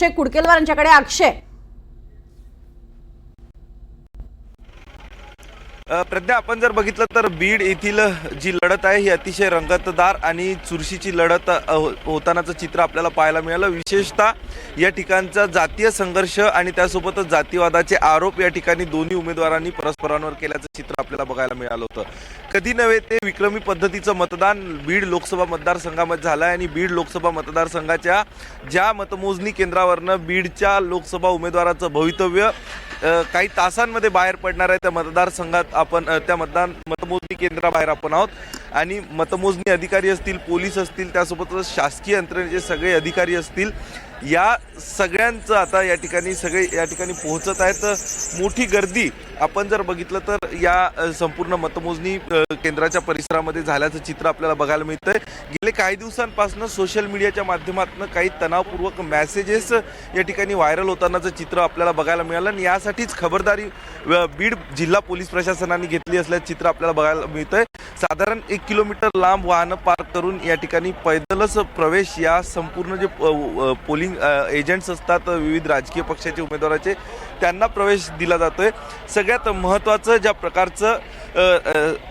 कुडकेलवार यांच्याकडे अक्षय. प्रज्ञा, आपण जर बघितलं तर बीड येथील जी लढत आहे ही अतिशय रंगतदार आणि चुरशीची लढत होतानाचं चित्र आपल्याला पाहायला मिळालं. विशेषतः या ठिकाणचा जातीय संघर्ष आणि त्यासोबतच जातीवादाचे आरोप या ठिकाणी दोन्ही उमेदवारांनी परस्परांवर केल्याचं चित्र आपल्याला बघायला मिळालं होतं. कधी नव्हे ते विक्रमी पद्धतीचं मतदान बीड लोकसभा मतदारसंघामध्ये झालं आहे आणि बीड लोकसभा मतदारसंघाच्या ज्या मतमोजणी केंद्रावरनं बीडच्या लोकसभा उमेदवाराचं भवितव्य काही तासांमध्ये बाहेर पडणार आहे त्या मतदारसंघात आपण त्या मतमोजणी केंद्राबाहेर आपण आहोत आणि मतमोजणी अधिकारी असतील, पोलीस असतील, त्यासोबतच शासकीय यंत्रणेचे सगळे अधिकारी असतील, या सगळ्यांचं आता या ठिकाणी पोहोचत आहेत. मोठी गर्दी आपण जर बघितलं तर या संपूर्ण मतमोजणी केंद्राच्या परिसरामध्ये झाल्याचं चित्र आपल्याला बघायला मिळतंय. गेले काही दिवसांपासून सोशल मीडियाच्या माध्यमातून काही तणावपूर्वक मेसेजेस या ठिकाणी व्हायरल होतानाचं चित्र आपल्याला बघायला मिळालं आणि यासाठीच खबरदारी बीड जिल्हा पोलीस प्रशासनाने घेतली असल्याचं चित्र आपल्याला बघायला मिळतंय. साधारण 1 किलोमीटर लांब वाहनं पार्क करून या ठिकाणी पैदलच प्रवेश या संपूर्ण जे पोलिंग एजंट्स असतात विविध राजकीय पक्षाचे उमेदवाराचे त्यांना प्रवेश दिला जातोय. सगळ्यात महत्त्वाचं ज्या प्रकारचं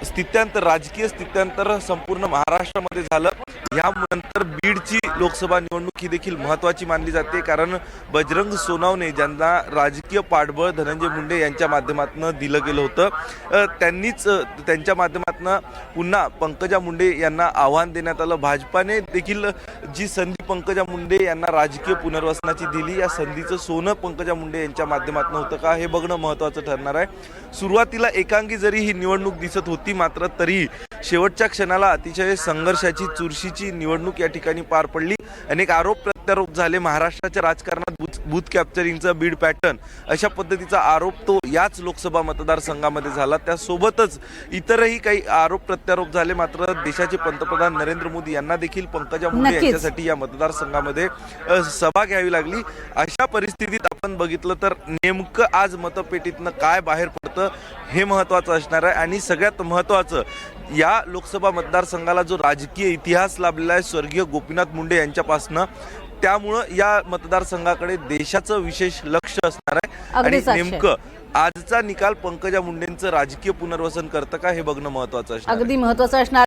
स्थित्यांतर, राजकीय स्थित्यांतर संपूर्ण महाराष्ट्रामध्ये झालं, यानंतर बीडची लोकसभा निवडणूक ही देखील महत्त्वाची मानली जाते. कारण बजरंग सोनवणे ज्यांना राजकीय पाठबळ धनंजय मुंडे यांच्या माध्यमातून दिलं गेलं होतं, त्यांनीच त्यांच्या माध्यमातून पुन्हा पंकजा मुंडे यांना आव्हान देण्यात आलं. भाजपाने देखील जी संधी पंकजा मुंडे यांना राजकीय पुनर्वसनाची दिली, या संधीचं सोनं पंकजा मुंडे यांच्या माध्यमातून होतं का हे बघणं महत्त्वाचं ठरणार आहे. सुरुवातीला एकांगी जरी ही निवडणूक दिसत होती, मात्र तरी शेवटच्या क्षणाला अतिशय संघर्षाची, चुरशीची निवडणूक या ठिकाणी पार पडली. अनेक आरोप प्रत्यारोप झाले. महाराष्ट्राच्या राजकारणात बूथ कॅप्चरिंगचा बीड पॅटर्न अशा पद्धतीचा आरोप तो याच लोकसभा मतदारसंघामध्ये झाला. त्यासोबतच इतरही काही आरोप प्रत्यारोप झाले. मात्र देशाचे पंतप्रधान नरेंद्र मोदी यांना देखील पंकजा मुंडे यांच्यासाठी या मतदारसंघामध्ये सभा घ्यावी लागली. अशा परिस्थितीत आपण बघितलं तर नेमकं आज मतपेटीतनं काय बाहेर पडतं हे महत्त्वाचं असणार आहे. आणि सगळ्यात महत्त्वाचं, या लोकसभा मतदारसंघाला जो राजकीय इतिहास लाभलेला आहे स्वर्गीय गोपीनाथ मुंडे यांच्यापासनं, त्यामुळं या मतदारसंघाकडे देशाचं विशेष लक्ष असणार आहे. आणि नेमकं आजचा निकाल पंकजा मुंडेंचं राजकीय पुनर्वसन करतं का हे बघणं महत्त्वाचं असणार. अगदी महत्त्वाचं असणार.